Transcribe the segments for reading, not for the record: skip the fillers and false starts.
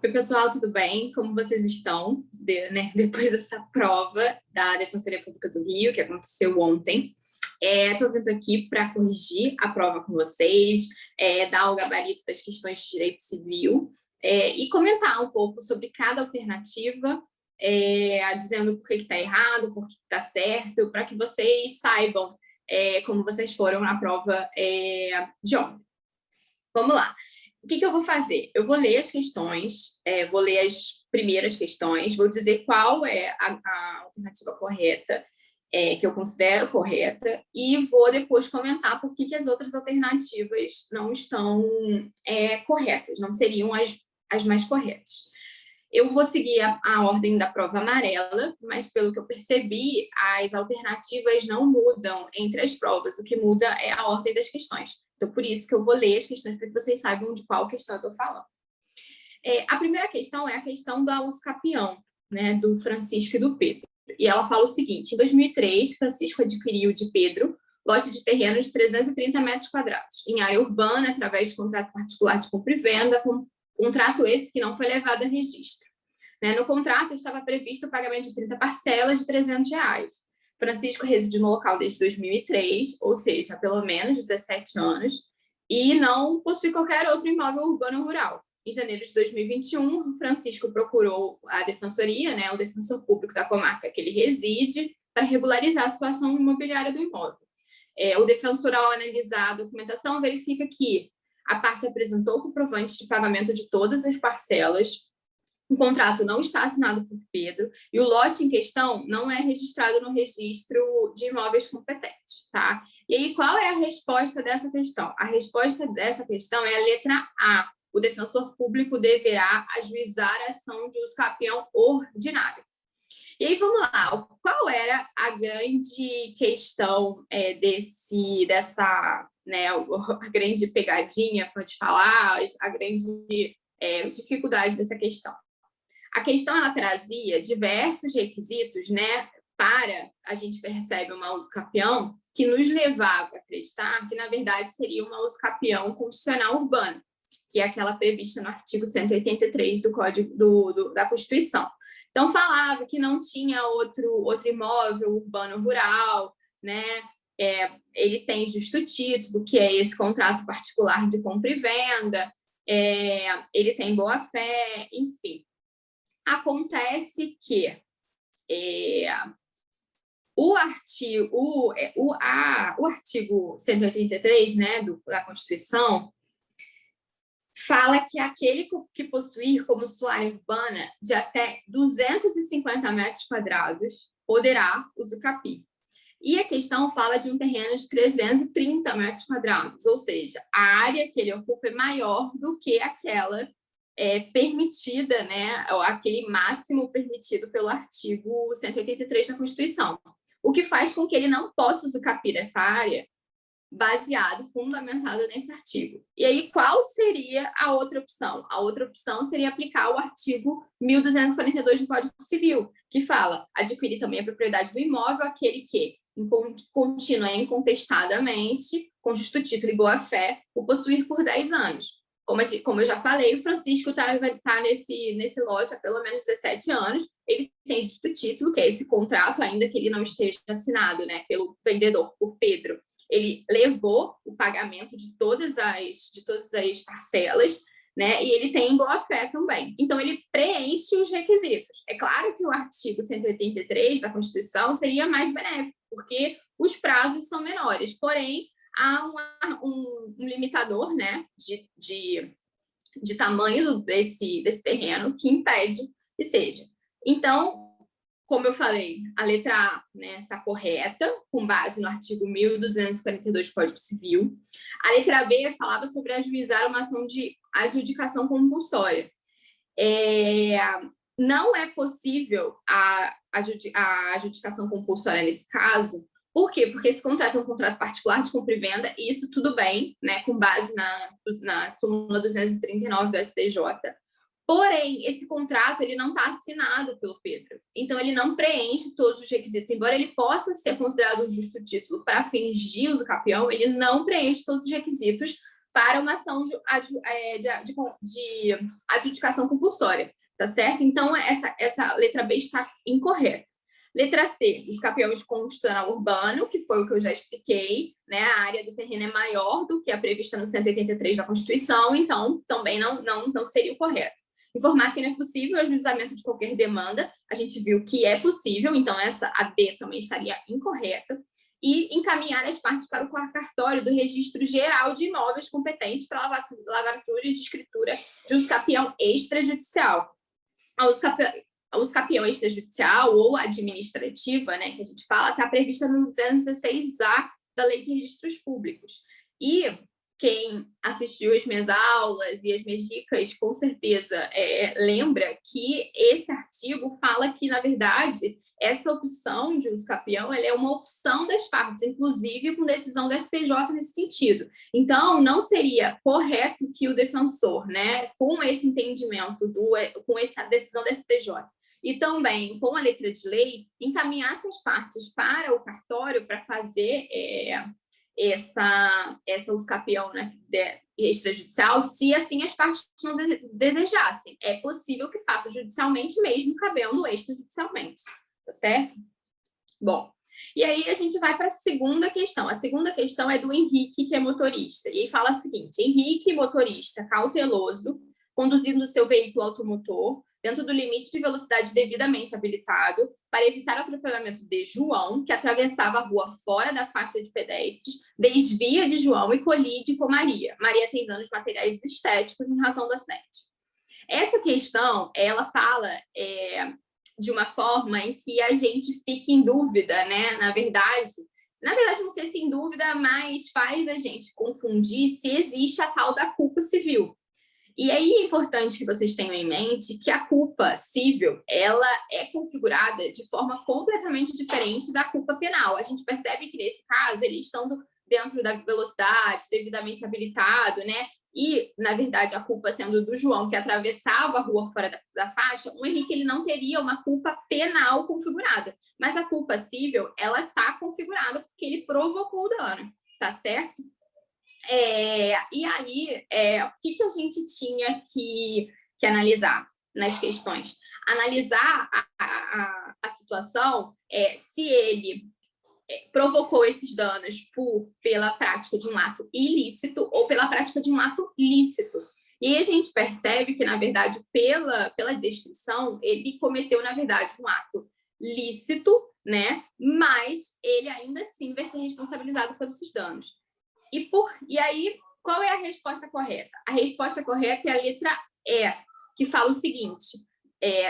Oi, pessoal, tudo bem? Como vocês estão? Depois dessa prova da Defensoria Pública do Rio, que aconteceu ontem. Estou vindo aqui para corrigir a prova com vocês, dar o gabarito das questões de direito civil e comentar um pouco sobre cada alternativa, dizendo por que está errado, por que está certo, para que vocês saibam como vocês foram na prova de ontem. Vamos lá. O que eu vou fazer? Eu vou ler as questões, vou ler as primeiras questões, vou dizer qual é a alternativa correta, que eu considero correta, e vou depois comentar por que as outras alternativas não estão corretas, não seriam as mais corretas. Eu vou seguir a ordem da prova amarela, mas pelo que eu percebi, as alternativas não mudam entre as provas, o que muda é a ordem das questões. Então, por isso que eu vou ler as questões para que vocês saibam de qual questão eu estou falando. A primeira questão é a questão do uso capião, né, do Francisco e do Pedro. E ela fala o seguinte: em 2003, Francisco adquiriu de Pedro lote de terreno de 330 metros quadrados, em área urbana, através de contrato particular de compra e venda, com contrato esse que não foi levado a registro. No contrato estava previsto o pagamento de 30 parcelas de R$300. Francisco reside no local desde 2003, ou seja, há pelo menos 17 anos, e não possui qualquer outro imóvel urbano ou rural. Em janeiro de 2021, Francisco procurou a defensoria, o defensor público da comarca que ele reside, para regularizar a situação imobiliária do imóvel. O defensor, ao analisar a documentação, verifica que a parte apresentou comprovante de pagamento de todas as parcelas, o contrato não está assinado por Pedro e o lote em questão não é registrado no registro de imóveis competente, tá? E aí, qual é a resposta dessa questão? A resposta dessa questão é a letra A. O defensor público deverá ajuizar a ação de uso capião ordinário. E aí, vamos lá. Qual era a grande questão a grande pegadinha, pode falar, a grande dificuldade dessa questão? A questão, ela trazia diversos requisitos, para a gente percebe uma uso capião que nos levava a acreditar que, na verdade, seria uma uso capião constitucional urbana, que é aquela prevista no artigo 183 do Código da Constituição. Então, falava que não tinha outro imóvel urbano rural, ele tem justo título, que é esse contrato particular de compra e venda, ele tem boa-fé, enfim. Acontece que o artigo 183, da Constituição, fala que aquele que possuir como sua área urbana de até 250 metros quadrados poderá usucapiar. E a questão fala de um terreno de 330 metros quadrados, ou seja, a área que ele ocupa é maior do que aquela permitida, aquele máximo permitido pelo artigo 183 da Constituição, o que faz com que ele não possa usucapiar essa área fundamentado nesse artigo. E aí, qual seria a outra opção? A outra opção seria aplicar o artigo 1242 do Código Civil, que fala: adquirir também a propriedade do imóvel aquele que, contínua e incontestadamente, com justo título e boa-fé, o possuir por 10 anos. Como eu já falei, o Francisco está nesse lote há pelo menos 17 anos, ele tem justo título, que é esse contrato, ainda que ele não esteja assinado pelo vendedor, por Pedro. Ele levou o pagamento de todas as parcelas, e ele tem boa-fé também. Então, ele preenche os requisitos. É claro que o artigo 183 da Constituição seria mais benéfico, porque os prazos são menores, porém, há um limitador, de tamanho desse terreno que impede que seja. Então, como eu falei, a letra A está correta, com base no artigo 1242 do Código Civil. A letra B falava sobre ajuizar uma ação de adjudicação compulsória. Não é possível a adjudicação compulsória nesse caso. Por quê? Porque esse contrato é um contrato particular de compra e venda, e isso tudo bem, com base na súmula 239 do STJ. Porém, esse contrato ele não está assinado pelo Pedro. Então, ele não preenche todos os requisitos. Embora ele possa ser considerado um justo título para fins de uso capião, ele não preenche todos os requisitos para uma ação de adjudicação compulsória, tá certo? Então, essa letra B está incorreta. Letra C, os capiões constitucional urbano, que foi o que eu já expliquei, né? A área do terreno é maior do que a prevista no 183 da Constituição, então também não seria o correto. Informar que não é possível o ajuizamento de qualquer demanda, a gente viu que é possível, então a D também estaria incorreta. E encaminhar as partes para o cartório do Registro Geral de Imóveis competentes para lavratura de escritura de uso capião extrajudicial. A uso capião extrajudicial ou administrativa, né, que a gente fala, está prevista no 216A da Lei de Registros Públicos. E quem assistiu às minhas aulas e as minhas dicas, com certeza lembra que esse artigo fala que, na verdade, essa opção de uso capião ela é uma opção das partes, inclusive com decisão do STJ nesse sentido. Então, não seria correto que o defensor, né, com esse entendimento, com essa decisão do STJ, e também com a letra de lei, encaminhasse as partes para o cartório para fazer essa uso capião, né, extrajudicial, se assim as partes não desejassem. É possível que faça judicialmente, mesmo cabendo extrajudicialmente, tá certo? Bom, e aí a gente vai para a segunda questão. A segunda questão é do Henrique, que é motorista. E aí fala o seguinte: Henrique, motorista cauteloso, conduzindo seu veículo automotor dentro do limite de velocidade devidamente habilitado para evitar o atropelamento de João, que atravessava a rua fora da faixa de pedestres, desvia de João e colide com Maria. Maria tem danos materiais e estéticos em razão do acidente. Essa questão, ela fala de uma forma em que a gente fica em dúvida, né? Na verdade, não sei se em dúvida, mas faz a gente confundir se existe a tal da culpa civil. E aí é importante que vocês tenham em mente que a culpa civil, ela é configurada de forma completamente diferente da culpa penal. A gente percebe que, nesse caso, eles estão dentro da velocidade, devidamente habilitado, né? E, na verdade, a culpa sendo do João, que atravessava a rua fora da faixa, o Henrique ele não teria uma culpa penal configurada. Mas a culpa civil, ela está configurada porque ele provocou o dano, tá certo? E aí, o que a gente tinha que analisar nas questões? Analisar a situação, se ele provocou esses danos pela prática de um ato ilícito ou pela prática de um ato lícito. E aí a gente percebe que, na verdade, pela descrição, ele cometeu, na verdade, um ato lícito, né? Mas ele ainda assim vai ser responsabilizado pelos esses danos. E aí, qual é a resposta correta? A resposta correta é a letra E, que fala o seguinte: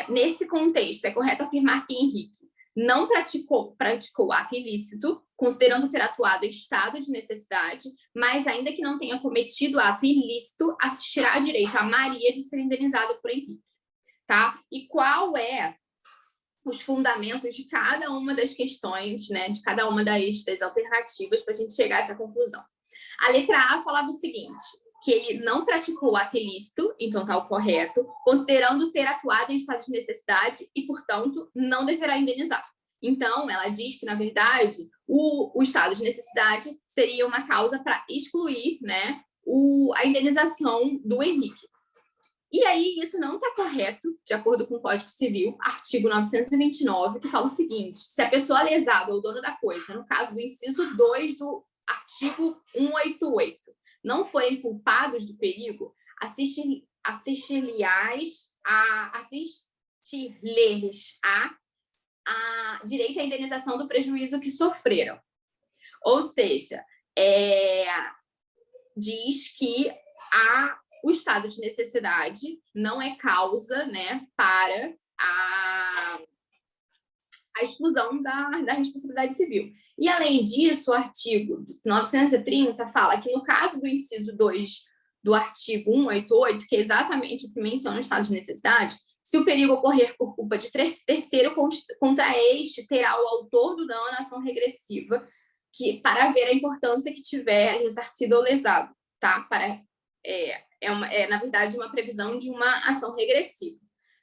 nesse contexto, é correto afirmar que Henrique não praticou ato ilícito, considerando ter atuado em estado de necessidade, mas ainda que não tenha cometido ato ilícito, assistirá direito a Maria de ser indenizada por Henrique. Tá? E qual é os fundamentos de cada uma das questões, né, de cada uma das alternativas para a gente chegar a essa conclusão? A letra A falava o seguinte: que ele não praticou ato ilícito, então está o correto, considerando ter atuado em estado de necessidade e, portanto, não deverá indenizar. Então, ela diz que, na verdade, o estado de necessidade seria uma causa para excluir, né, a indenização do Henrique. E aí, isso não está correto, de acordo com o Código Civil, artigo 929, que fala o seguinte: se a pessoa lesada ou dono da coisa, no caso do inciso 2 do artigo 188, não forem culpados do perigo, assistir-lhes a direito à indenização do prejuízo que sofreram. Ou seja, diz que o estado de necessidade não é causa, né, para a exclusão da responsabilidade civil. E, além disso, o artigo 930 fala que, no caso do inciso 2 do artigo 188, que é exatamente o que menciona o estado de necessidade, se o perigo ocorrer por culpa de terceiro, contra este terá o autor do dano a ação regressiva, para ver a importância que tiver ressarcido ou lesado, tá? Na verdade, uma previsão de uma ação regressiva,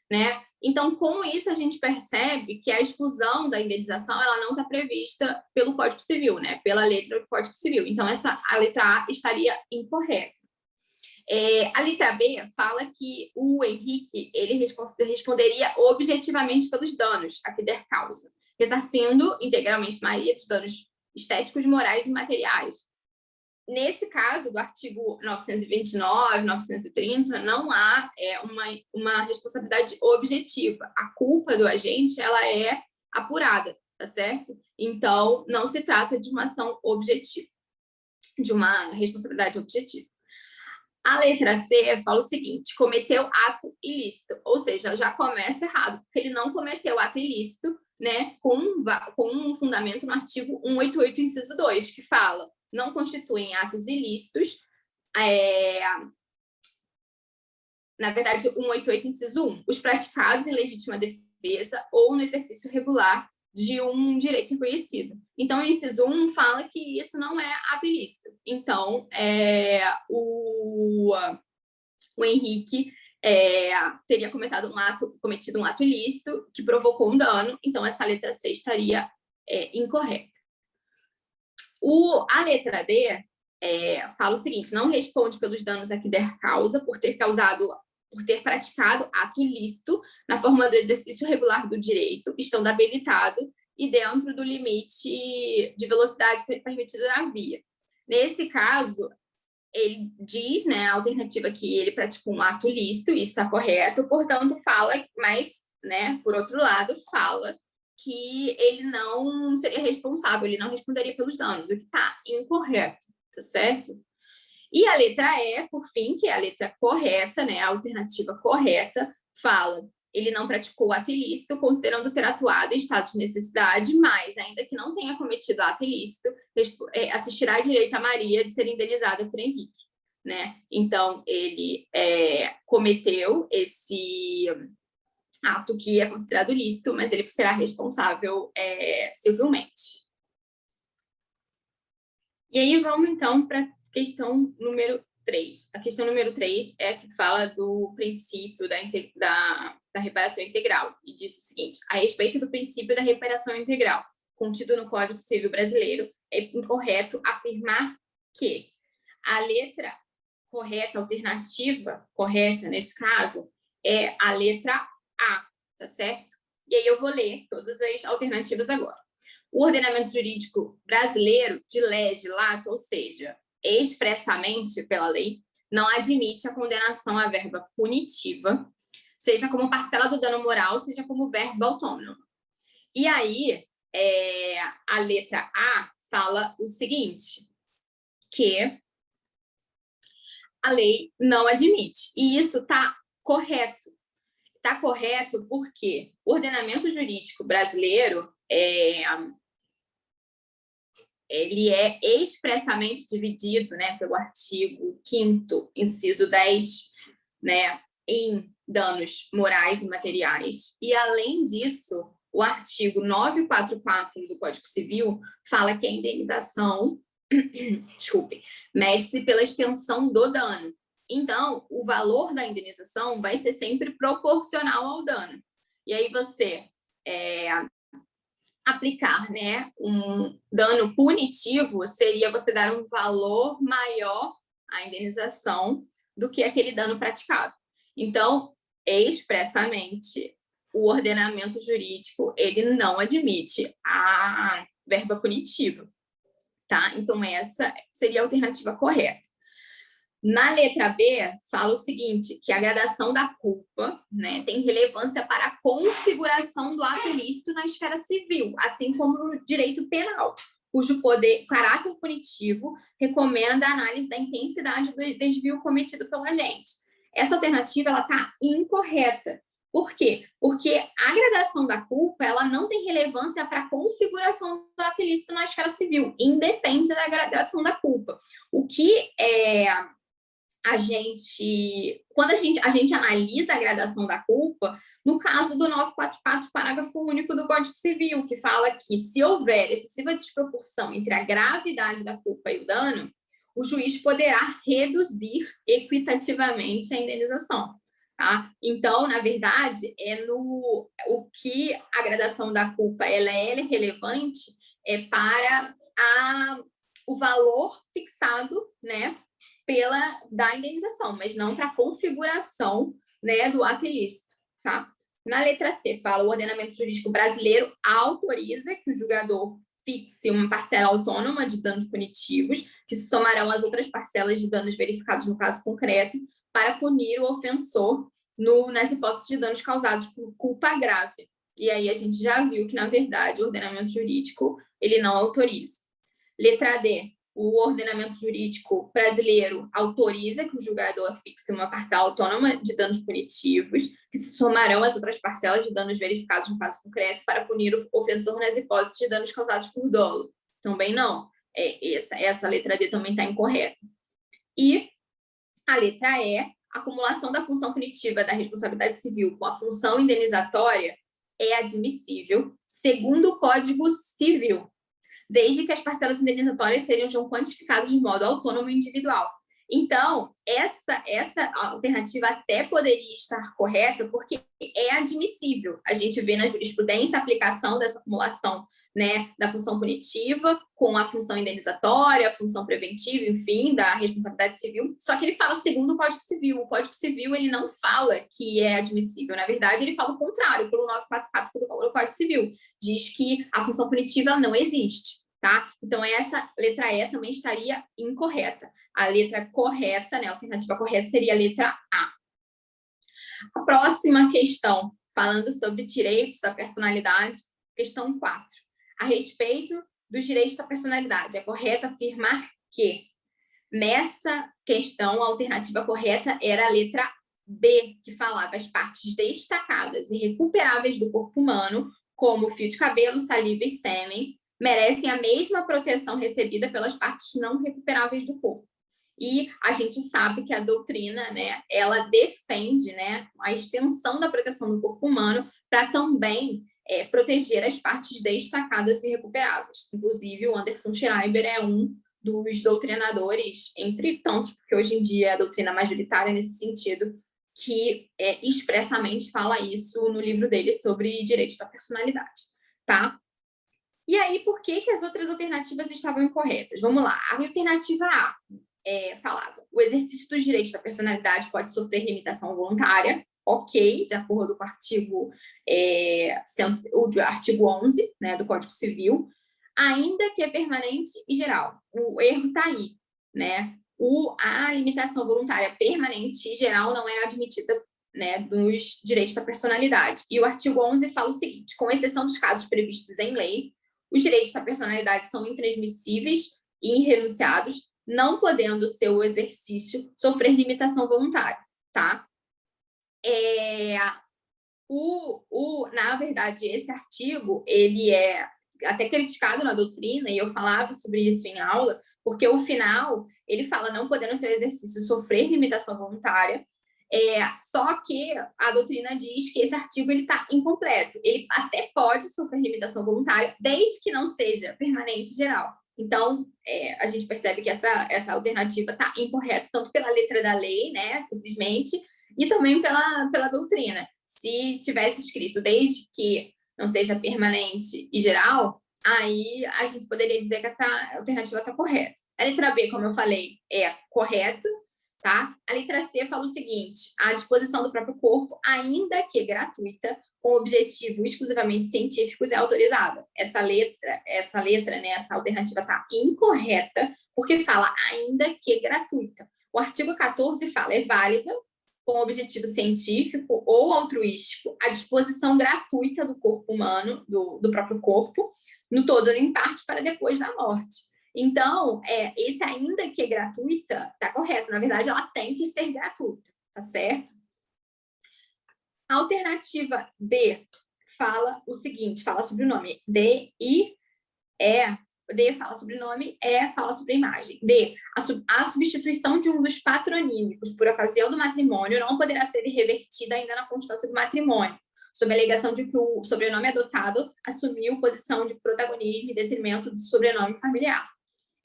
né? Então, com isso, a gente percebe que a exclusão da indenização ela não está prevista pelo Código Civil, né? Pela letra do Código Civil. Então, a letra A estaria incorreta, A letra B fala que o Henrique ele responderia objetivamente pelos danos a que der causa, ressarcindo integralmente maioria dos danos estéticos, morais e materiais. Nesse caso, do artigo 929, 930, não há uma responsabilidade objetiva. A culpa do agente ela é apurada, tá certo? Então, não se trata de uma ação objetiva, de uma responsabilidade objetiva. A letra C fala o seguinte: cometeu ato ilícito, ou seja, já começa errado, porque ele não cometeu ato ilícito, né, com um fundamento no artigo 188, inciso 2, que fala: não constituem atos ilícitos, na verdade, 188, inciso 1, os praticados em legítima defesa ou no exercício regular de um direito reconhecido. Então, o inciso 1 fala que isso não é ato ilícito. Então, o Henrique teria cometido um ato ilícito que provocou um dano, então essa letra C estaria incorreta. A letra D fala o seguinte: não responde pelos danos a que der causa por ter praticado ato ilícito na forma do exercício regular do direito, estando habilitado e dentro do limite de velocidade permitido na via. Nesse caso, ele diz, né, a alternativa que ele praticou um ato ilícito, isso está correto, portanto, fala, mas, né, por outro lado, fala que ele não seria responsável, ele não responderia pelos danos, o que está incorreto, tá certo? E a letra E, por fim, que é a letra correta, né, a alternativa correta, fala: ele não praticou ato ilícito, considerando ter atuado em estado de necessidade, mas, ainda que não tenha cometido ato ilícito, assistirá direito a Maria de ser indenizada por Henrique, né? Então, ele cometeu esse ato que é considerado ilícito, mas ele será responsável civilmente. E aí, vamos, então, para a questão número 3. A questão número 3 é a que fala do princípio da reparação integral, e diz o seguinte: a respeito do princípio da reparação integral, contido no Código Civil Brasileiro, é incorreto afirmar que a letra correta, alternativa correta, nesse caso, é a letra A, tá certo? E aí eu vou ler todas as alternativas agora. O ordenamento jurídico brasileiro, de lege lato, ou seja, expressamente pela lei, não admite a condenação à verba punitiva, seja como parcela do dano moral, seja como verba autônoma. E aí, a letra A fala o seguinte, que a lei não admite. E isso está correto. Está correto porque o ordenamento jurídico brasileiro ele é expressamente dividido, né, pelo artigo 5º, inciso 10, né, em danos morais e materiais. E, além disso, o artigo 944 do Código Civil fala que a indenização, mede-se pela extensão do dano. Então, o valor da indenização vai ser sempre proporcional ao dano. E aí você aplicar, né, um dano punitivo seria você dar um valor maior à indenização do que aquele dano praticado. Então, expressamente, o ordenamento jurídico ele não admite a verba punitiva, tá? Então, essa seria a alternativa correta. Na letra B, fala o seguinte, que a gradação da culpa, né, tem relevância para a configuração do ato ilícito na esfera civil, assim como no direito penal, cujo caráter punitivo recomenda a análise da intensidade do desvio cometido pelo agente. Essa alternativa está incorreta. Por quê? Porque a gradação da culpa ela não tem relevância para a configuração do ato ilícito na esfera civil, independe da gradação da culpa. O que quando a gente analisa a gradação da culpa, no caso do 944, parágrafo único do Código Civil, que fala que se houver excessiva desproporção entre a gravidade da culpa e o dano, o juiz poderá reduzir equitativamente a indenização. Tá? Então, na verdade, o que a gradação da culpa ela é relevante para o valor fixado, né, da indenização, mas não para a configuração, né, do ato ilícito, tá? Na letra C, fala o ordenamento jurídico brasileiro autoriza que o julgador fixe uma parcela autônoma de danos punitivos, que se somarão às outras parcelas de danos verificados no caso concreto, para punir o ofensor nas hipóteses de danos causados por culpa grave. E aí a gente já viu que, na verdade, o ordenamento jurídico ele não autoriza. Letra D, o ordenamento jurídico brasileiro autoriza que o julgador fixe uma parcela autônoma de danos punitivos, que se somarão às outras parcelas de danos verificados no caso concreto para punir o ofensor nas hipóteses de danos causados por dolo. Também não. Essa letra D também está incorreta. E a letra E, a acumulação da função punitiva da responsabilidade civil com a função indenizatória é admissível, segundo o Código Civil, desde que as parcelas indenizatórias sejam quantificadas de modo autônomo e individual. Então, essa alternativa até poderia estar correta, porque é admissível. A gente vê na jurisprudência a aplicação dessa acumulação, né, da função punitiva com a função indenizatória, a função preventiva, enfim, da responsabilidade civil. Só que ele fala segundo o Código Civil. O Código Civil ele não fala que é admissível. Na verdade, ele fala o contrário, pelo 944 do Código Civil. Diz que a função punitiva não existe, tá? Então, essa letra E também estaria incorreta. A letra correta, né, a alternativa correta seria a letra A. A próxima questão, falando sobre direitos da personalidade, questão 4. A respeito dos direitos da personalidade, é correto afirmar que nessa questão a alternativa correta era a letra B, que falava as partes destacadas e recuperáveis do corpo humano, como fio de cabelo, saliva e sêmen, merecem a mesma proteção recebida pelas partes não recuperáveis do corpo. E a gente sabe que a doutrina, né, ela defende, né, a extensão da proteção do corpo humano para também proteger as partes destacadas e recuperáveis. Inclusive, o Anderson Schreiber é um dos doutrinadores, entre tantos, porque hoje em dia é a doutrina majoritária nesse sentido, que expressamente fala isso no livro dele sobre direitos da personalidade, tá? E aí, por que as outras alternativas estavam incorretas? Vamos lá. A alternativa A falava: o exercício dos direitos da personalidade pode sofrer limitação voluntária, ok, de acordo com o artigo 11, né, do Código Civil, ainda que é permanente e geral. O erro está aí, né? A limitação voluntária permanente e geral não é admitida, né, dos direitos da personalidade. E o artigo 11 fala o seguinte: com exceção dos casos previstos em lei, os direitos da personalidade são intransmissíveis e irrenunciados, não podendo seu exercício sofrer limitação voluntária, tá? Na verdade, esse artigo, ele é até criticado na doutrina, e eu falava sobre isso em aula, porque o final, ele fala não podendo seu exercício sofrer limitação voluntária, só que a doutrina diz que esse artigo está incompleto. Ele até pode sofrer limitação voluntária, desde que não seja permanente e geral. Então, a gente percebe que essa alternativa está incorreta, tanto pela letra da lei, né, simplesmente, e também pela doutrina. Se tivesse escrito desde que não seja permanente e geral, aí a gente poderia dizer que essa alternativa está correta. A letra B, como eu falei, é correta, tá? A letra C fala o seguinte: a disposição do próprio corpo, ainda que gratuita, com objetivo exclusivamente científicos, é autorizada. Essa letra, né, essa alternativa está incorreta, porque fala ainda que gratuita. O artigo 14 fala: é válida, com objetivo científico ou altruístico, a disposição gratuita do corpo humano, do próprio corpo, no todo ou em parte, para depois da morte. Então, esse ainda que é gratuita, está correto. Na verdade, ela tem que ser gratuita, tá certo? A alternativa D fala o seguinte, fala sobre o nome. D fala sobre nome, fala sobre imagem. D, a substituição de um dos patronímicos por ocasião do matrimônio não poderá ser revertida ainda na constância do matrimônio, sob a alegação de que o sobrenome adotado assumiu posição de protagonismo em detrimento do sobrenome familiar.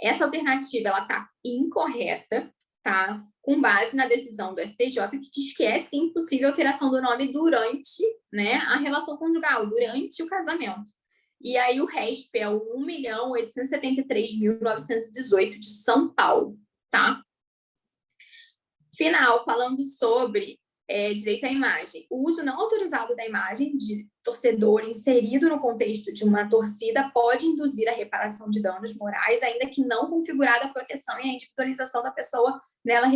Essa alternativa ela está incorreta, tá? Com base na decisão do STJ, que diz que é sim possível alteração do nome durante, né, a relação conjugal, durante o casamento. E aí o RESP é o 1.873.918 de São Paulo, tá? Final, falando sobre direito à imagem. O uso não autorizado da imagem de torcedor inserido no contexto de uma torcida pode induzir a reparação de danos morais, ainda que não configurada a proteção e a individualização da pessoa nela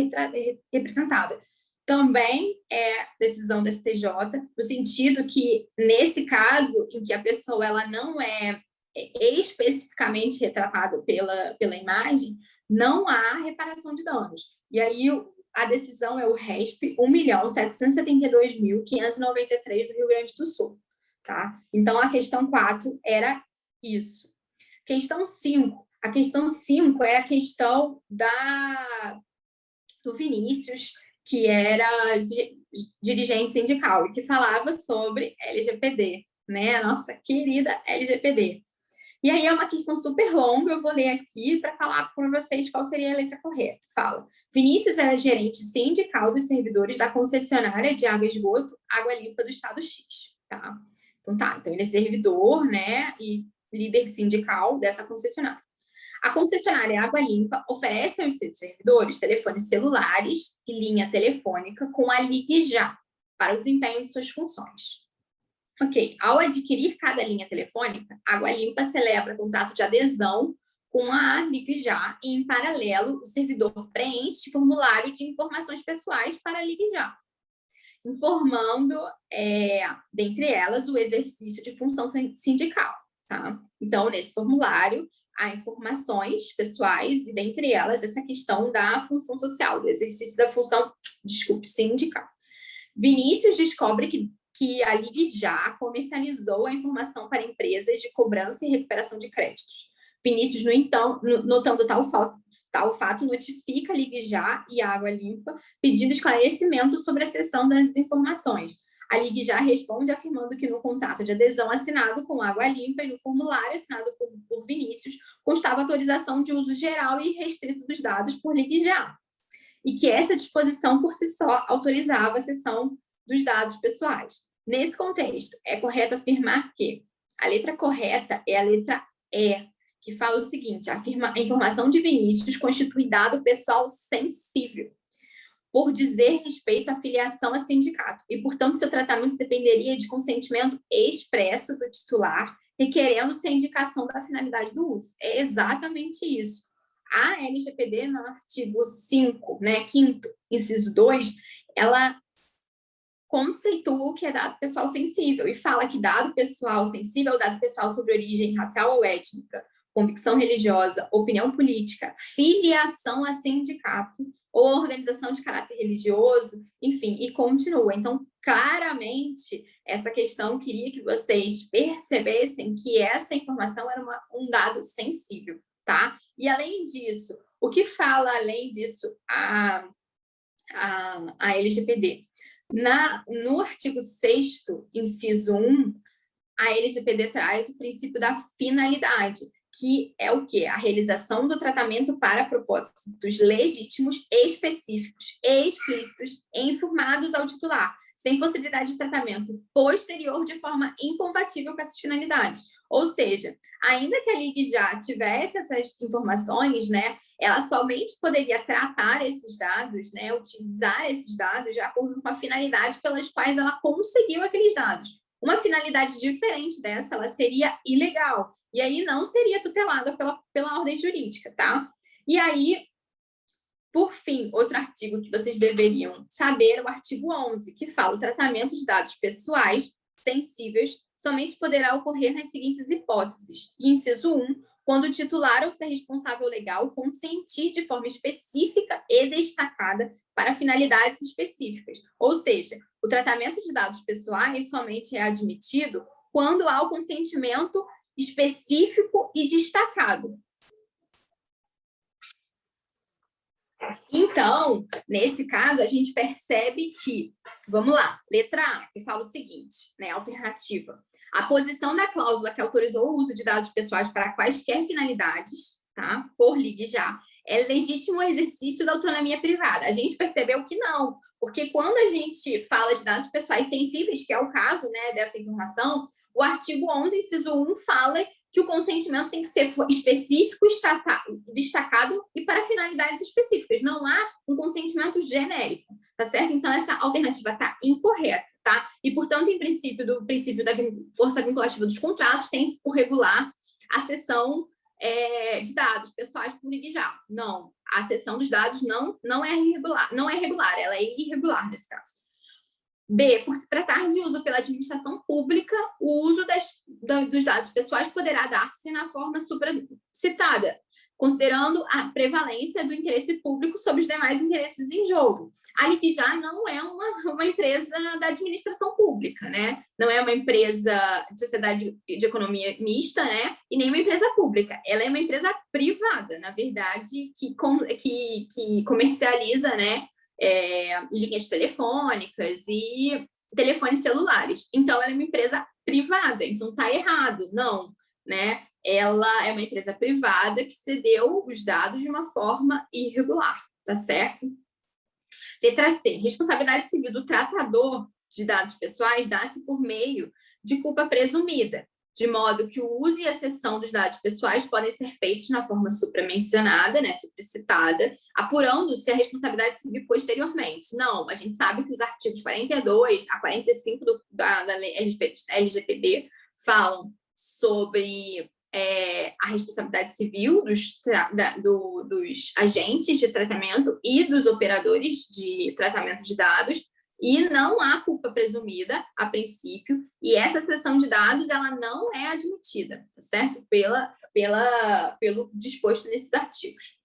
representada. Também é decisão do STJ, no sentido que, nesse caso, em que a pessoa ela não é especificamente retratada pela imagem, não há reparação de danos. E aí, a decisão é o RESP 1.772.593 do Rio Grande do Sul. Tá? Então, a questão 4 era isso. Questão 5. A questão 5 é a questão do Vinícius, que era dirigente sindical e que falava sobre LGPD, né? A nossa querida LGPD. E aí é uma questão super longa, eu vou ler aqui para falar com vocês qual seria a letra correta. Fala, Vinícius era gerente sindical dos servidores da concessionária de água e esgoto, Água Limpa do Estado X, tá? Então ele é servidor, né, e líder sindical dessa concessionária. A concessionária Água Limpa oferece aos seus servidores telefones celulares e linha telefônica com a Ligue Já para o desempenho de suas funções. Ok, ao adquirir cada linha telefônica, a Água Limpa celebra contrato de adesão com a Ligue Já e, em paralelo, o servidor preenche formulário de informações pessoais para a Ligue Já, informando, dentre elas, o exercício de função sindical. Tá? Então, nesse formulário, há informações pessoais e, dentre elas, essa questão da função social, do exercício da função, sindical. Vinícius descobre que a Ligue Já comercializou a informação para empresas de cobrança e recuperação de créditos. Vinícius, no entanto, notando tal fato, notifica a Ligue Já e a Água Limpa pedindo esclarecimento sobre a cessão das informações. A Ligue Já responde afirmando que no contrato de adesão assinado com a Água Limpa e no formulário assinado por Vinícius constava autorização de uso geral e restrito dos dados por Ligue Já, e que essa disposição por si só autorizava a cessão dos dados pessoais. Nesse contexto, é correto afirmar que a letra correta é a letra E, que fala o seguinte, afirma a informação de Vinícius constitui dado pessoal sensível, por dizer respeito à filiação a sindicato, e, portanto, seu tratamento dependeria de consentimento expresso do titular, requerendo-se a indicação da finalidade do uso. É exatamente isso. A LGPD, no artigo 5, né, 5º, inciso 2, ela conceitua o que é dado pessoal sensível e fala que dado pessoal sensível é o dado pessoal sobre origem racial ou étnica, convicção religiosa, opinião política, filiação a sindicato ou organização de caráter religioso, enfim, e continua. Então, claramente, essa questão queria que vocês percebessem que essa informação era um dado sensível, tá? E, além disso, o que fala, além disso, a LGPD? No artigo 6º, inciso 1, a LGPD traz o princípio da finalidade, que é o quê? A realização do tratamento para propósitos legítimos, específicos, explícitos e informados ao titular, sem possibilidade de tratamento posterior de forma incompatível com essas finalidades. Ou seja, ainda que a Ligue Já tivesse essas informações, né, ela somente poderia tratar esses dados, né, utilizar esses dados de acordo com a finalidade pelas quais ela conseguiu aqueles dados. Uma finalidade diferente dessa, ela seria ilegal, e aí não seria tutelada pela ordem jurídica, tá? E aí, por fim, outro artigo que vocês deveriam saber é o artigo 11, que fala o tratamento de dados pessoais sensíveis somente poderá ocorrer nas seguintes hipóteses. Inciso 1, quando o titular ou ser responsável legal consentir de forma específica e destacada para finalidades específicas. Ou seja, o tratamento de dados pessoais somente é admitido quando há o consentimento específico e destacado. Então, nesse caso, a gente percebe que, vamos lá, letra A, que fala o seguinte, né, alternativa. A posição da cláusula que autorizou o uso de dados pessoais para quaisquer finalidades, tá, por Ligue Já, é legítimo exercício da autonomia privada. A gente percebeu que não, porque quando a gente fala de dados pessoais sensíveis, que é o caso, né, dessa informação, O artigo 11, inciso 1, fala que o consentimento tem que ser específico, destacado e para finalidades específicas. Não há um consentimento genérico, tá certo? Então, essa alternativa está incorreta, tá? E, portanto, em princípio da força vinculativa dos contratos, tem-se por regular a cessão de dados pessoais por IBJA. Não, a cessão dos dados não é regular, ela é irregular nesse caso. B, por se tratar de uso pela administração pública, o uso dos dados pessoais poderá dar-se na forma supracitada, considerando a prevalência do interesse público sobre os demais interesses em jogo. A IBJA não é uma empresa da administração pública, né? Não é uma empresa de sociedade de economia mista, né? E nem uma empresa pública. Ela é uma empresa privada, na verdade, que comercializa, né? Linhas telefônicas e telefones celulares. Então, ela é uma empresa privada, então está errado, não, né? Ela é uma empresa privada que cedeu os dados de uma forma irregular, tá certo? Letra C. Responsabilidade civil do tratador de dados pessoais dá-se por meio de culpa presumida, de modo que o uso e a cessão dos dados pessoais podem ser feitos na forma supramencionada, né, supracitada, apurando-se a responsabilidade civil posteriormente. Não, a gente sabe que os artigos 42 a 45 da lei LGPD falam sobre a responsabilidade civil dos agentes de tratamento e dos operadores de tratamento de dados, e não há culpa presumida, a princípio, e essa cessão de dados ela não é admitida, tá certo? Pelo disposto nesses artigos.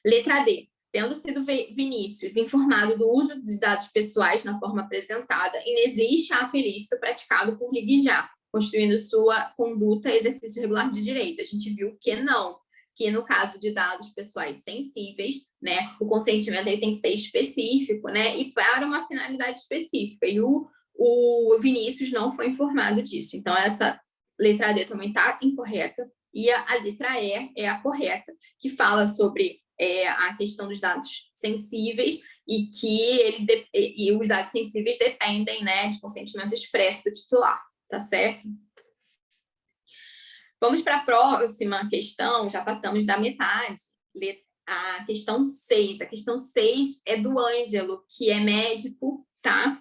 Letra D. Tendo sido Vinícius informado do uso de dados pessoais na forma apresentada, inexiste ato ilícito praticado por LIGJA, constituindo sua conduta exercício regular de direito. A gente viu que não, que no caso de dados pessoais sensíveis, né, o consentimento ele tem que ser específico, né, e para uma finalidade específica. E o Vinícius não foi informado disso. Então, essa letra D também está incorreta. E a letra E é a correta, que fala sobre a questão dos dados sensíveis e que os dados sensíveis dependem, né, de consentimento expresso do titular, tá certo? Vamos para a próxima questão, já passamos da metade, a questão 6. A questão 6 é do Ângelo, que é médico, tá?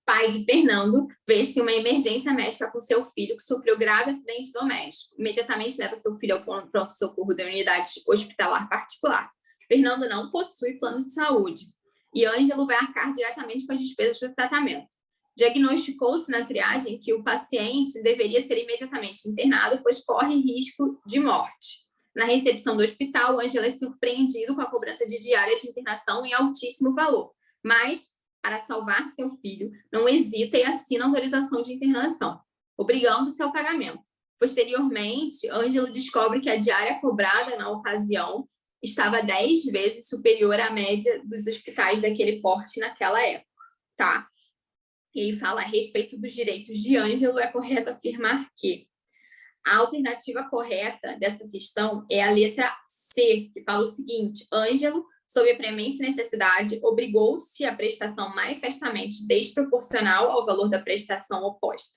Pai de Fernando, vê-se uma emergência médica com seu filho que sofreu grave acidente doméstico. Imediatamente leva seu filho ao pronto-socorro da unidade hospitalar particular. Fernando não possui plano de saúde e Ângelo vai arcar diretamente com as despesas do tratamento. Diagnosticou-se na triagem que o paciente deveria ser imediatamente internado, pois corre risco de morte. Na recepção do hospital, Ângelo é surpreendido com a cobrança de diária de internação em altíssimo valor, mas, para salvar seu filho, não hesita e assina autorização de internação, obrigando-se ao pagamento. Posteriormente, Ângelo descobre que a diária cobrada na ocasião estava 10 vezes superior à média dos hospitais daquele porte naquela época, tá? E aí fala a respeito dos direitos de Ângelo, é correto afirmar que a alternativa correta dessa questão é a letra C, que fala o seguinte: Ângelo, sob a premente necessidade, obrigou-se à prestação manifestamente desproporcional ao valor da prestação oposta,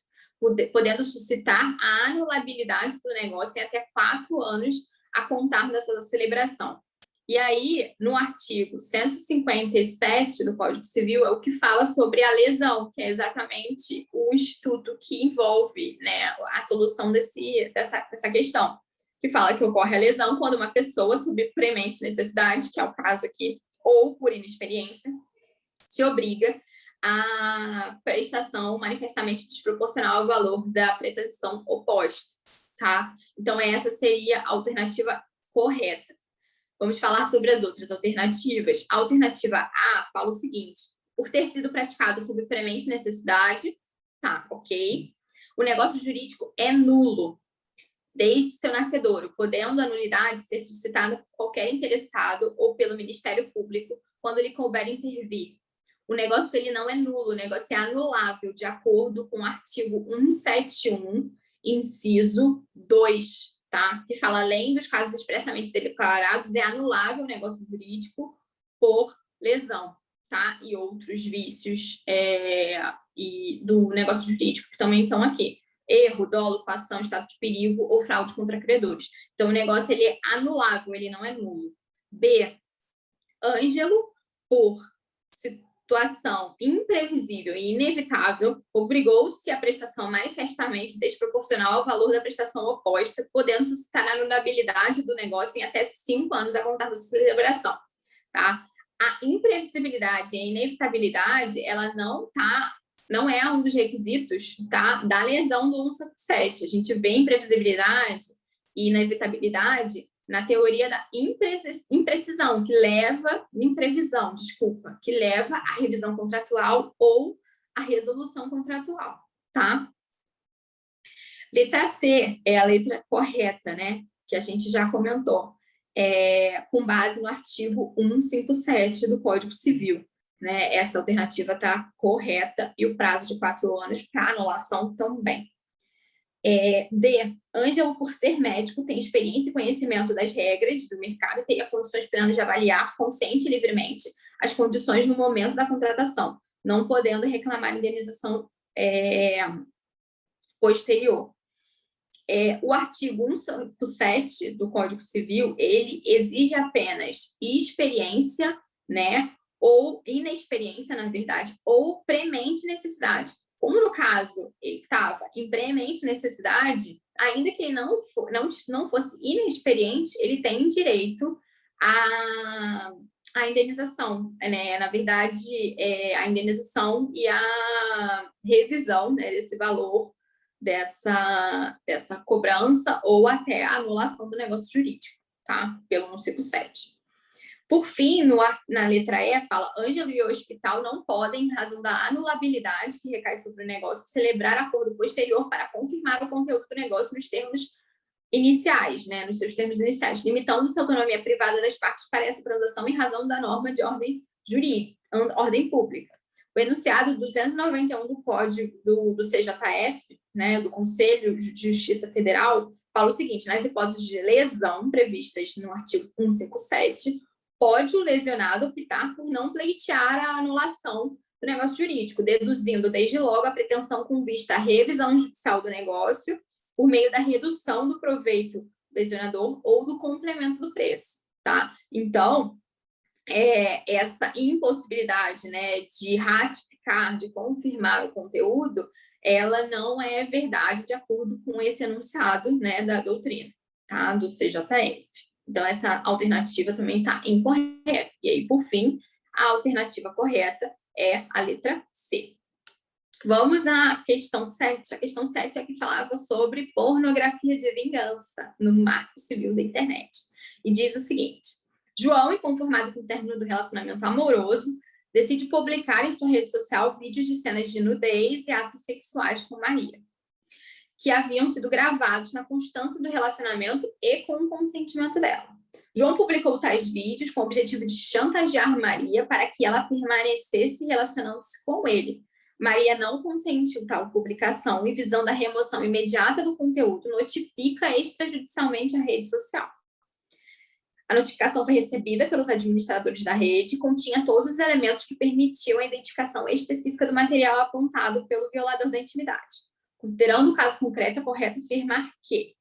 podendo suscitar a anulabilidade do negócio em até 4 anos a contar da sua celebração. E aí, no artigo 157 do Código Civil, é o que fala sobre a lesão, que é exatamente o instituto que envolve, né, a solução dessa questão, que fala que ocorre a lesão quando uma pessoa, sob premente necessidade, que é o caso aqui, ou por inexperiência, se obriga à prestação manifestamente desproporcional ao valor da prestação oposta, tá? Então, essa seria a alternativa correta. Vamos falar sobre as outras alternativas. A alternativa A fala o seguinte: por ter sido praticado sob premente necessidade, tá, ok. O negócio jurídico é nulo desde seu nascedouro, podendo a nulidade ser suscitada por qualquer interessado ou pelo Ministério Público quando lhe couber intervir. O negócio ele não é nulo, o negócio é anulável, de acordo com o artigo 171, inciso 2, tá? Que fala, além dos casos expressamente declarados, é anulável o negócio jurídico por lesão, tá? E outros vícios e do negócio jurídico que também estão aqui. Erro, dolo, coação, estado de perigo ou fraude contra credores. Então, o negócio ele é anulável, ele não é nulo. B, Ângelo, por situação imprevisível e inevitável, obrigou-se à prestação manifestamente desproporcional ao valor da prestação oposta, podendo suscitar a anulabilidade do negócio em até 5 anos a contar da sua celebração. Tá? A imprevisibilidade e a inevitabilidade, ela não é um dos requisitos, tá, da lesão do 157. A gente vê imprevisibilidade e inevitabilidade na teoria da imprevisão, que leva à revisão contratual ou à resolução contratual, tá? Letra C é a letra correta, né? Que a gente já comentou, com base no artigo 157 do Código Civil, né? Essa alternativa está correta e o prazo de 4 anos para anulação também. D. Ângelo, por ser médico, tem experiência e conhecimento das regras do mercado e teria condições plenas de avaliar consciente e livremente as condições no momento da contratação, não podendo reclamar indenização posterior. O artigo 157 do Código Civil, ele exige apenas experiência, né, ou inexperiência, na verdade, ou premente necessidade. Como no caso ele estava em premente necessidade, ainda que ele não fosse inexperiente, ele tem direito à indenização, né? Na verdade, a indenização e a revisão, né, desse valor dessa cobrança ou até a anulação do negócio jurídico, tá? Pelo 157. Por fim, na letra E, fala: Ângelo e o hospital não podem, em razão da anulabilidade que recai sobre o negócio, celebrar acordo posterior para confirmar o conteúdo do negócio nos termos iniciais, né, nos seus termos iniciais, limitando-se a autonomia privada das partes para essa transação em razão da norma de ordem jurídica, ordem pública. O enunciado 291 do Código do CJF, né, do Conselho de Justiça Federal, fala o seguinte: nas hipóteses de lesão previstas no artigo 157, pode o lesionado optar por não pleitear a anulação do negócio jurídico, deduzindo desde logo a pretensão com vista à revisão judicial do negócio por meio da redução do proveito do lesionador ou do complemento do preço, tá? Então, essa impossibilidade, né, de ratificar, de confirmar o conteúdo, ela não é verdade de acordo com esse enunciado, né, da doutrina, tá, do CJF. Então, essa alternativa também está incorreta. E aí, por fim, a alternativa correta é a letra C. Vamos à questão 7. A questão 7 é que falava sobre pornografia de vingança no Marco Civil da Internet. E diz o seguinte: João, inconformado com o término do relacionamento amoroso, decide publicar em sua rede social vídeos de cenas de nudez e atos sexuais com Maria, que haviam sido gravados na constância do relacionamento e com o consentimento dela. João publicou tais vídeos com o objetivo de chantagear Maria para que ela permanecesse relacionando-se com ele. Maria não consentiu tal publicação e, visando a remoção imediata do conteúdo, notifica extrajudicialmente a rede social. A notificação foi recebida pelos administradores da rede e continha todos os elementos que permitiam a identificação específica do material apontado pelo violador da intimidade. Considerando o caso concreto, é correto afirmar que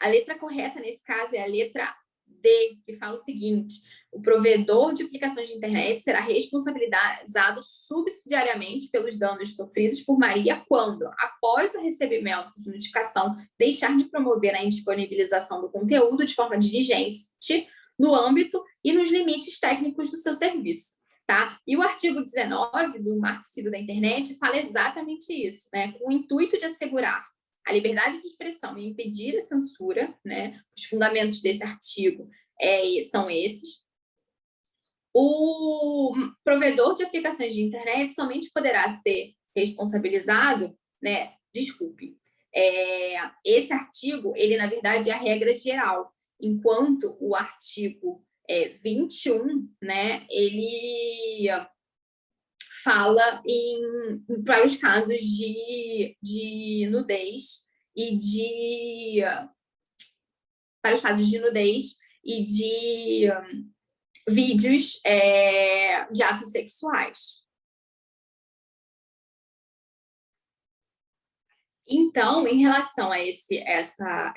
a letra correta nesse caso é a letra D, que fala o seguinte: o provedor de aplicações de internet será responsabilizado subsidiariamente pelos danos sofridos por Maria quando, após o recebimento de notificação, deixar de promover a indisponibilização do conteúdo de forma diligente no âmbito e nos limites técnicos do seu serviço. Tá? E o artigo 19 do Marco Civil da Internet fala exatamente isso, né? Com o intuito de assegurar a liberdade de expressão e impedir a censura, né? Os fundamentos desse artigo são esses. O provedor de aplicações de internet somente poderá ser responsabilizado, né? Desculpe. Esse artigo, ele, na verdade, é a regra geral, enquanto o artigo 21, né, ele fala para os casos de nudez e para os casos de nudez e de vídeos de atos sexuais. Então, em relação a essa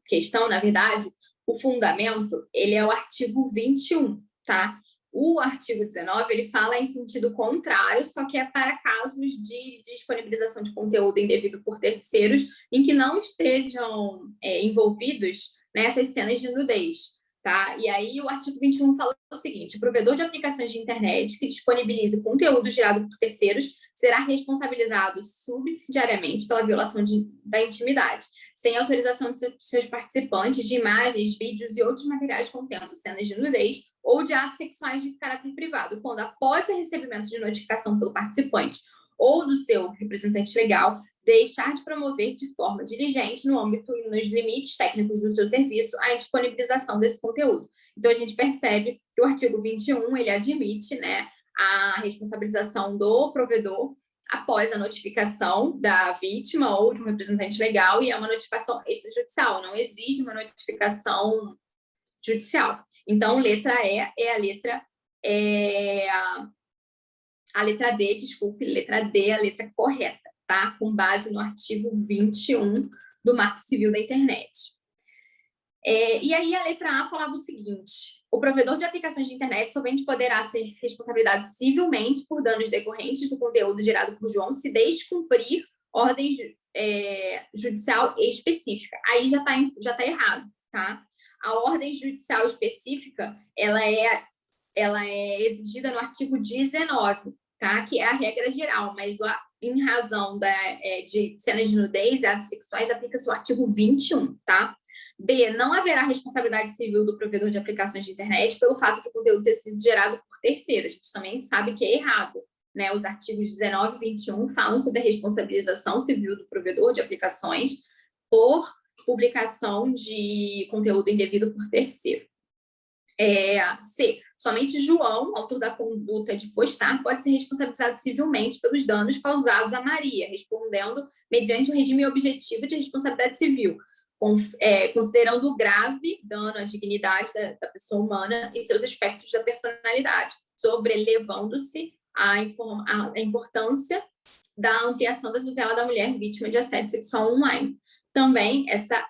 questão, na verdade, o fundamento, ele é o artigo 21, tá? O artigo 19, ele fala em sentido contrário, só que é para casos de disponibilização de conteúdo indevido por terceiros em que não estejam envolvidos nessas cenas de nudez, tá? E aí o artigo 21 fala o seguinte: o provedor de aplicações de internet que disponibilize conteúdo gerado por terceiros será responsabilizado subsidiariamente pela violação da intimidade, sem autorização de seus participantes, de imagens, vídeos e outros materiais contendo cenas de nudez ou de atos sexuais de caráter privado, quando, após o recebimento de notificação pelo participante ou do seu representante legal, deixar de promover de forma diligente, no âmbito e nos limites técnicos do seu serviço, a disponibilização desse conteúdo. Então, a gente percebe que o artigo 21, ele admite, né, a responsabilização do provedor após a notificação da vítima ou de um representante legal, e é uma notificação extrajudicial, não exige uma notificação judicial. Então, letra E é a letra D, desculpe, letra D é a letra correta, tá? Com base no artigo 21 do Marco Civil da Internet. E aí a letra A falava o seguinte: o provedor de aplicações de internet somente poderá ser responsabilizado civilmente por danos decorrentes do conteúdo gerado por João se descumprir ordem judicial específica. Aí já tá errado, tá? A ordem judicial específica, ela é exigida no artigo 19, tá? Que é a regra geral, mas em razão de cenas de nudez e atos sexuais, aplica-se o artigo 21, tá? B, não haverá responsabilidade civil do provedor de aplicações de internet pelo fato de o conteúdo ter sido gerado por terceiros. A gente também sabe que é errado, né? Os artigos 19 e 21 falam sobre a responsabilização civil do provedor de aplicações por publicação de conteúdo indevido por terceiro. C, somente João, autor da conduta de postar, pode ser responsabilizado civilmente pelos danos causados a Maria, respondendo mediante o regime objetivo de responsabilidade civil, considerando o grave dano à dignidade da pessoa humana e seus aspectos da personalidade, sobrelevando-se a importância da ampliação da tutela da mulher vítima de assédio sexual online. Também essa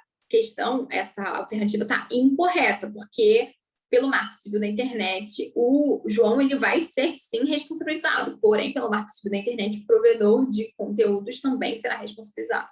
alternativa está incorreta, porque pelo Marco Civil da Internet, o João ele vai ser, sim, responsabilizado, porém, pelo Marco Civil da Internet, o provedor de conteúdos também será responsabilizado.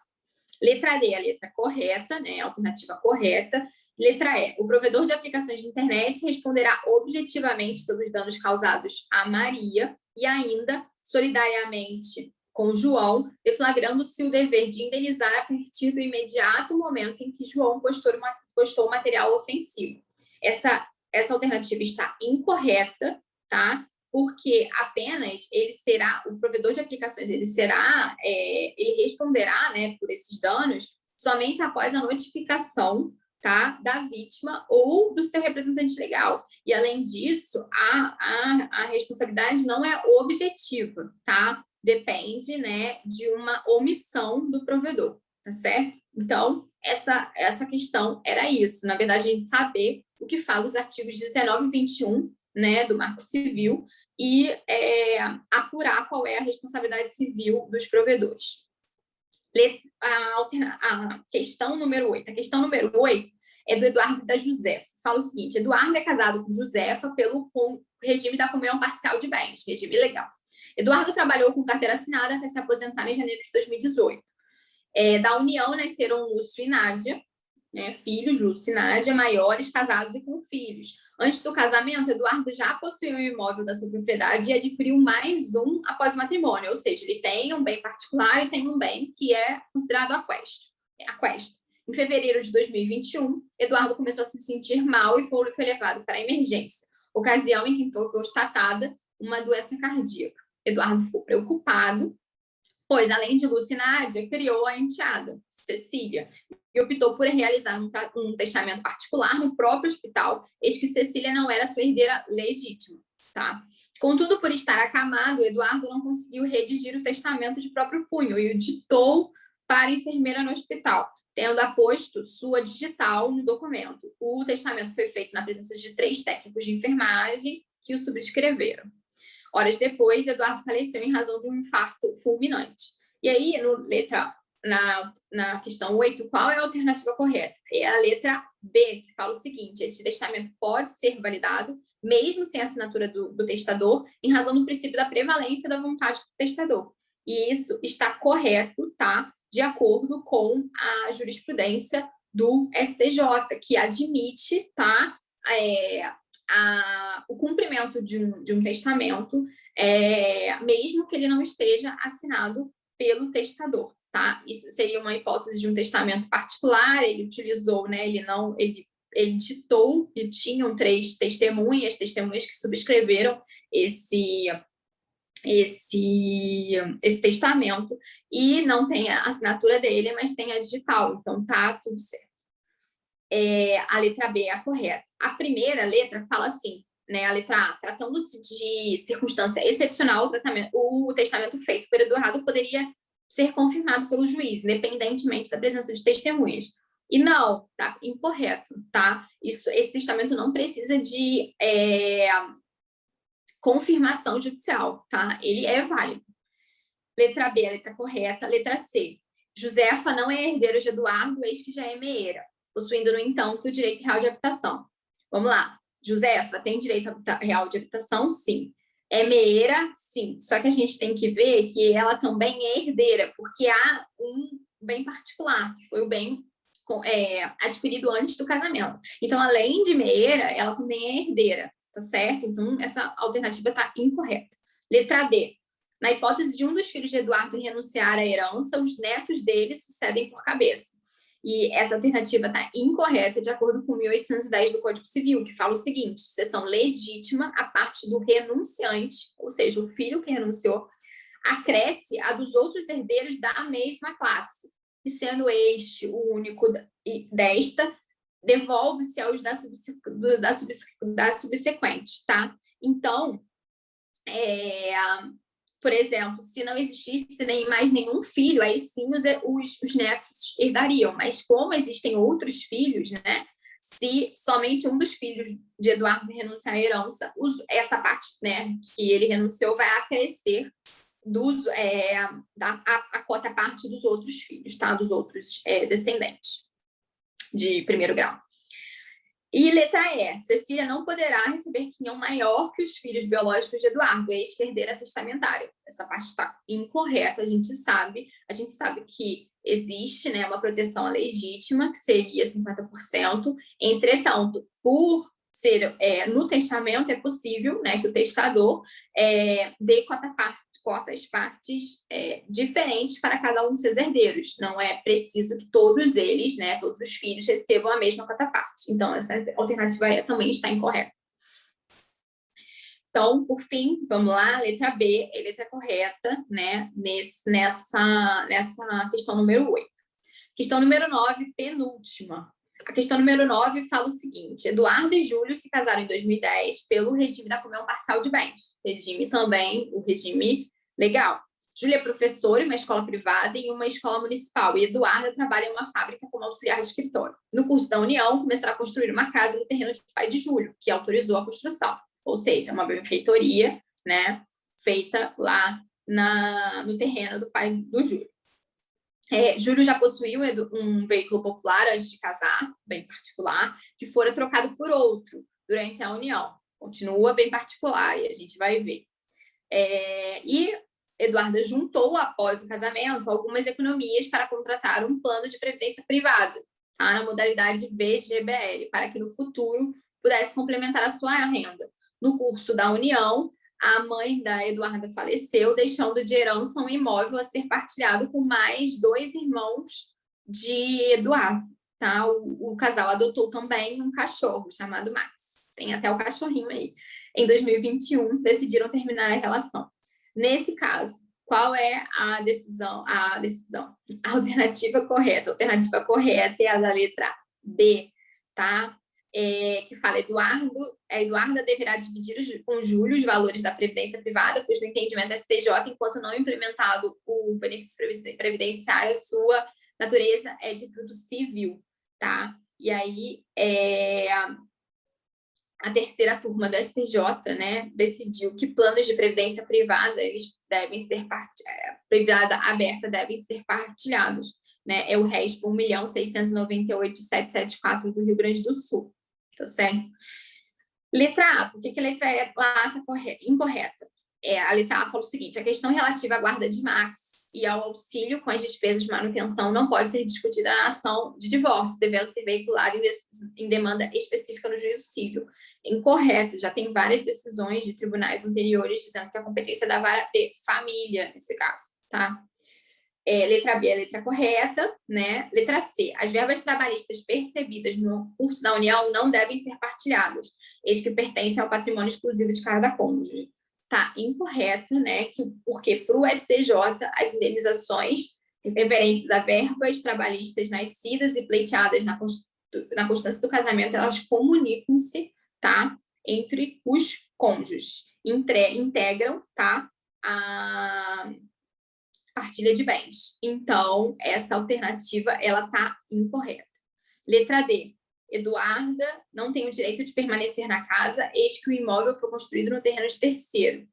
Letra D, a letra correta, né, a alternativa correta. Letra E, o provedor de aplicações de internet responderá objetivamente pelos danos causados a Maria e ainda solidariamente com João, deflagrando-se o dever de indenizar a partir do imediato momento em que João postou o material ofensivo. Essa alternativa está incorreta, tá? Porque apenas o provedor de aplicações, ele responderá, né, por esses danos somente após a notificação, tá, da vítima ou do seu representante legal. E, além disso, a responsabilidade não é objetiva, tá? Depende, né, de uma omissão do provedor, tá certo? Então, essa questão era isso. Na verdade, a gente saber o que fala os artigos 19 e 21, né, do Marco Civil, e apurar qual é a responsabilidade civil dos provedores. A questão número 8. A questão número 8 é do Eduardo e da Josefa. Fala o seguinte: Eduardo é casado com Josefa pelo regime da comunhão parcial de bens, regime legal. Eduardo trabalhou com carteira assinada até se aposentar em janeiro de 2018. Da união nasceram Lúcio e Nádia, né, filhos, Lúcio e Nádia, maiores, casados e com filhos. Antes do casamento, Eduardo já possuía um imóvel da sua propriedade e adquiriu mais um após o matrimônio, ou seja, ele tem um bem particular e tem um bem que é considerado aquesto. Em fevereiro de 2021, Eduardo começou a se sentir mal e foi levado para a emergência, ocasião em que foi constatada uma doença cardíaca. Eduardo ficou preocupado, pois, além de Lúcia e Nádia, criou a enteada, Cecília, e optou por realizar um testamento particular no próprio hospital, eis que Cecília não era sua herdeira legítima, tá? Contudo, por estar acamado, Eduardo não conseguiu redigir o testamento de próprio punho e o ditou para enfermeira no hospital, tendo aposto sua digital no documento. O testamento foi feito na presença de 3 técnicos de enfermagem que o subscreveram. Horas depois, Eduardo faleceu em razão de um infarto fulminante. E aí, na questão 8, qual é a alternativa correta? É a letra B, que fala o seguinte: este testamento pode ser validado, mesmo sem a assinatura do testador, em razão do princípio da prevalência da vontade do testador. E isso está correto, tá? De acordo com a jurisprudência do STJ, que admite, tá? O cumprimento de um testamento, mesmo que ele não esteja assinado pelo testador, tá? Isso seria uma hipótese de um testamento particular. Ele utilizou, né? Ele ditou, e tinham 3 testemunhas que subscreveram esse testamento, e não tem a assinatura dele, mas tem a digital, então tá tudo certo. A letra B é a correta. A primeira letra fala assim, né? A letra A: tratando-se de circunstância excepcional, o testamento feito por Eduardo poderia ser confirmado pelo juiz, independentemente da presença de testemunhas. E não, tá incorreto, tá? Esse testamento não precisa de confirmação judicial, tá? Ele é válido. Letra B, a letra correta. Letra C: Josefa não é herdeira de Eduardo, eis que já é meeira, possuindo, no entanto, o direito real de habitação. Vamos lá. Josefa tem direito real de habitação? Sim. É meeira? Sim. Só que a gente tem que ver que ela também é herdeira, porque há um bem particular, que foi o bem adquirido antes do casamento. Então, além de meeira, ela também é herdeira, tá certo? Então, essa alternativa está incorreta. Letra D: na hipótese de um dos filhos de Eduardo renunciar à herança, os netos dele sucedem por cabeça. E essa alternativa está incorreta, de acordo com 1810 do Código Civil, que fala o seguinte: sucessão legítima a parte do renunciante, ou seja, o filho que renunciou, acresce a dos outros herdeiros da mesma classe, e sendo este o único desta, devolve-se aos da subsequente, tá? Então, por exemplo, se não existisse mais nenhum filho, aí sim os netos herdariam. Mas como existem outros filhos, né? Se somente um dos filhos de Eduardo renunciar à herança, essa parte, né, que ele renunciou vai acrescer a cota parte dos outros filhos, tá? Dos outros descendentes de primeiro grau. E letra E: Cecília não poderá receber quinhão maior que os filhos biológicos de Eduardo, ex-herdeira testamentária. Essa parte está incorreta. A gente sabe que existe, né, uma proteção legítima, que seria 50%. Entretanto, por ser no testamento, é possível, né, que o testador dê cotas partes diferentes para cada um dos seus herdeiros. Não é preciso que todos eles, né, todos os filhos, recebam a mesma cota parte. Então, essa alternativa também está incorreta. Então, por fim, vamos lá, letra B é a letra correta, né, nessa questão número 8. Questão número 9, penúltima. A questão número 9 fala o seguinte: Eduardo e Júlio se casaram em 2010 pelo regime da comunhão parcial de bens. O regime legal. Júlia é professora em uma escola privada e em uma escola municipal, e Eduardo trabalha em uma fábrica como auxiliar de escritório. No curso da união, começaram a construir uma casa no terreno de pai de Júlio, que autorizou a construção. Ou seja, uma benfeitoria, né, feita lá no terreno do pai do Júlio. Júlio já possuía um veículo popular antes de casar, bem particular, que fora trocado por outro durante a união. Continua bem particular, e a gente vai ver. E Eduarda juntou, após o casamento, algumas economias para contratar um plano de previdência privada, tá? Na modalidade VGBL, para que no futuro pudesse complementar a sua renda. No curso da união, a mãe da Eduarda faleceu, deixando de herança um imóvel a ser partilhado com mais 2 irmãos de Eduardo, tá? O casal adotou também um cachorro chamado Max. Tem até o cachorrinho aí. Em 2021, decidiram terminar a relação. Nesse caso, qual é a decisão? A alternativa correta. A alternativa correta é a da letra B, tá? que fala Eduarda deverá dividir com Júlio os valores da previdência privada, pois no entendimento STJ, enquanto não implementado o benefício previdenciário, sua natureza é de fruto civil, tá? E aí, a terceira turma do STJ, né, decidiu que planos de previdência privada, eles devem ser privada aberta, devem ser partilhados, né? É o RESP 1.698.774 do Rio Grande do Sul, tá certo? Letra A, por que a letra A está incorreta? A letra A fala o seguinte: a questão relativa à guarda de Max e ao auxílio com as despesas de manutenção não pode ser discutida na ação de divórcio, devendo ser veiculada em demanda específica no juízo civil. Incorreto, já tem várias decisões de tribunais anteriores dizendo que a competência da vara é família, nesse caso, tá? Letra B é a letra correta, né? Letra C, as verbas trabalhistas percebidas no curso da União não devem ser partilhadas, eis que pertencem ao patrimônio exclusivo de cada cônjuge. Tá incorreta, né? Porque para o STJ, as indenizações referentes a verbas trabalhistas nascidas e pleiteadas na constância do casamento, elas comunicam-se, tá? Entre os cônjuges. Integram, tá? A partilha de bens. Então, essa alternativa, ela tá incorreta. Letra D. Eduarda não tem o direito de permanecer na casa, eis que o imóvel foi construído no terreno de terceiro.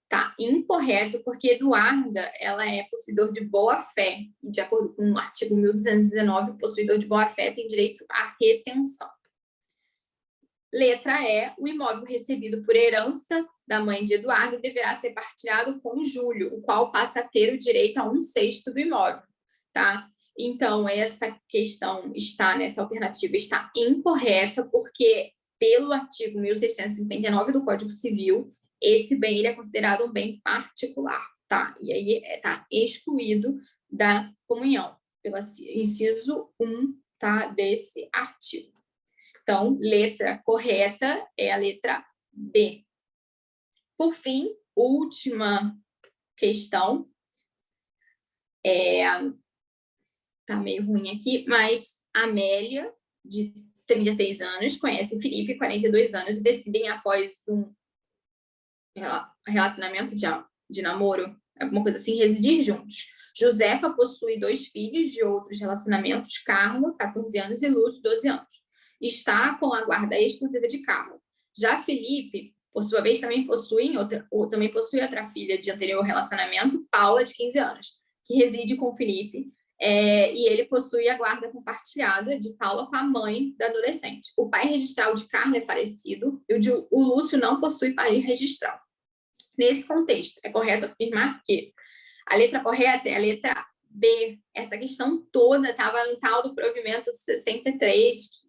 Tá incorreto, porque Eduarda, ela é possuidor de boa-fé. De acordo com o artigo 1219, o possuidor de boa-fé tem direito à retenção. Letra E, o imóvel recebido por herança da mãe de Eduardo deverá ser partilhado com Júlio, o qual passa a ter o direito a 1/6 do imóvel, tá? Então, essa questão nessa alternativa está incorreta, porque pelo artigo 1659 do Código Civil, esse bem ele é considerado um bem particular, tá? E aí está excluído da comunhão, pelo inciso 1, tá, desse artigo. Então, letra correta é a letra B. Por fim, última questão. Tá meio ruim aqui, mas Amélia, de 36 anos, conhece Felipe, 42 anos, e decidem, após um relacionamento de namoro, alguma coisa assim, residir juntos. Josefa possui 2 filhos de outros relacionamentos, Carla, 14 anos, e Lúcio, 12 anos. Está com a guarda exclusiva de Carla. Já Felipe, por sua vez, também possui outra filha de anterior relacionamento, Paula, de 15 anos, que reside com Felipe, e ele possui a guarda compartilhada de Paula com a mãe da adolescente. O pai registral de Carla é falecido e o Lúcio não possui pai registral. Nesse contexto, é correto afirmar que a letra correta é a letra B. Essa questão toda estava no tal do provimento 63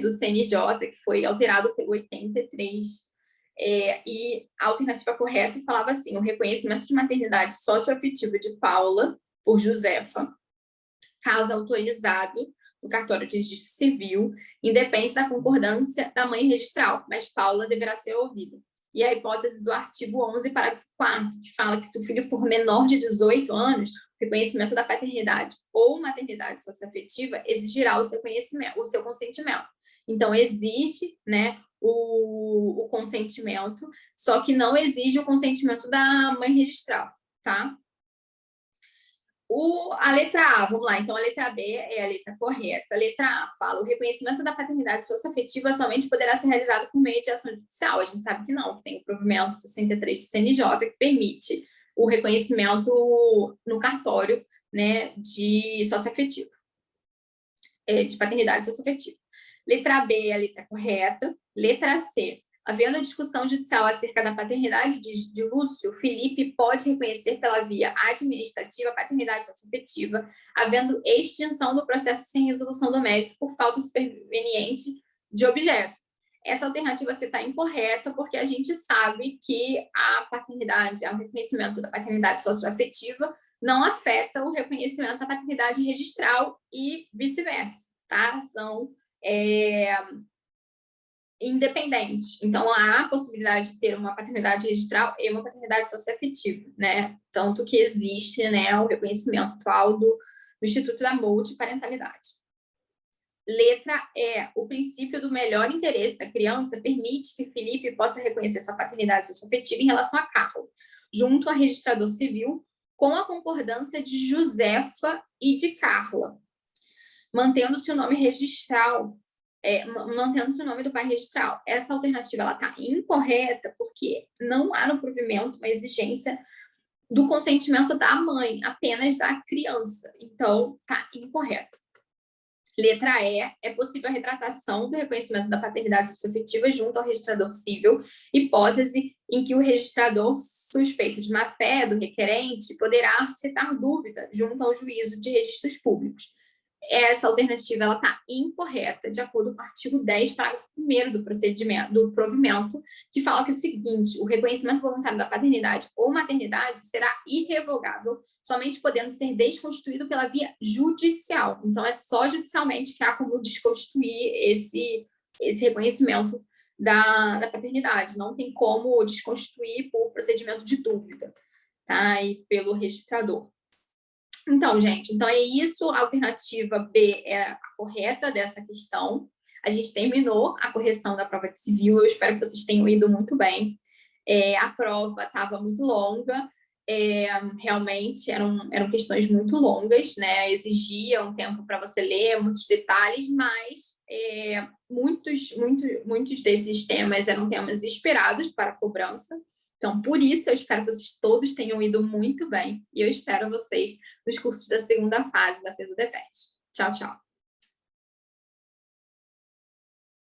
do CNJ, que foi alterado pelo 83. E a alternativa correta falava assim: o reconhecimento de maternidade socioafetiva de Paula por Josefa, caso autorizado no cartório de registro civil, independe da concordância da mãe registral, mas Paula deverá ser ouvida. E a hipótese do artigo 11, parágrafo 4º, que fala que se o filho for menor de 18 anos, o reconhecimento da paternidade ou maternidade socioafetiva exigirá o seu consentimento. Então, exige, né, o consentimento, só que não exige o consentimento da mãe registral, tá? A letra A, vamos lá, então a letra B é a letra correta. A letra A fala: o reconhecimento da paternidade socioafetiva somente poderá ser realizado por meio de ação judicial. A gente sabe que não, que tem o provimento 63 do CNJ que permite o reconhecimento no cartório, né, de socioafetivo, de paternidade socioafetiva. Letra B é a letra correta. Letra C: havendo a discussão judicial acerca da paternidade de Lúcio, Felipe pode reconhecer pela via administrativa a paternidade socioafetiva, havendo extinção do processo sem resolução do mérito por falta superveniente de objeto. Essa alternativa C está incorreta, porque a gente sabe que a paternidade, o reconhecimento da paternidade socioafetiva não afeta o reconhecimento da paternidade registral e vice-versa, tá? São independente. Então, há a possibilidade de ter uma paternidade registral e uma paternidade socioafetiva, né? Tanto que existe, né, o reconhecimento atual do Instituto da Multiparentalidade. Letra E. O princípio do melhor interesse da criança permite que Felipe possa reconhecer sua paternidade socioafetiva em relação a Carla, junto ao registrador civil, com a concordância de Josefa e de Carla, mantendo-se o nome registral, mantendo-se o nome do pai registral. Essa alternativa está incorreta porque não há no provimento uma exigência do consentimento da mãe, apenas da criança. Então, está incorreto. Letra E. É possível a retratação do reconhecimento da paternidade socioafetiva junto ao registrador civil, hipótese em que o registrador suspeito de má-fé do requerente poderá suscitar dúvida junto ao juízo de registros públicos. Essa alternativa está incorreta, de acordo com o artigo 10, parágrafo 1º do procedimento, do provimento, que fala que é o seguinte: o reconhecimento voluntário da paternidade ou maternidade será irrevogável, somente podendo ser desconstituído pela via judicial. Então, é só judicialmente que há como desconstituir esse reconhecimento da paternidade. Não tem como desconstituir por procedimento de dúvida, tá? E pelo registrador. Então, gente, então é isso. A alternativa B é a correta dessa questão. A gente terminou a correção da prova de civil. Eu espero que vocês tenham ido muito bem. A prova estava muito longa. Realmente eram questões muito longas, né? Exigia um tempo para você ler, muitos detalhes, mas muitos desses temas eram temas esperados para a cobrança. Então, por isso, eu espero que vocês todos tenham ido muito bem. E eu espero vocês nos cursos da segunda fase da FESUDEPET. Tchau, tchau.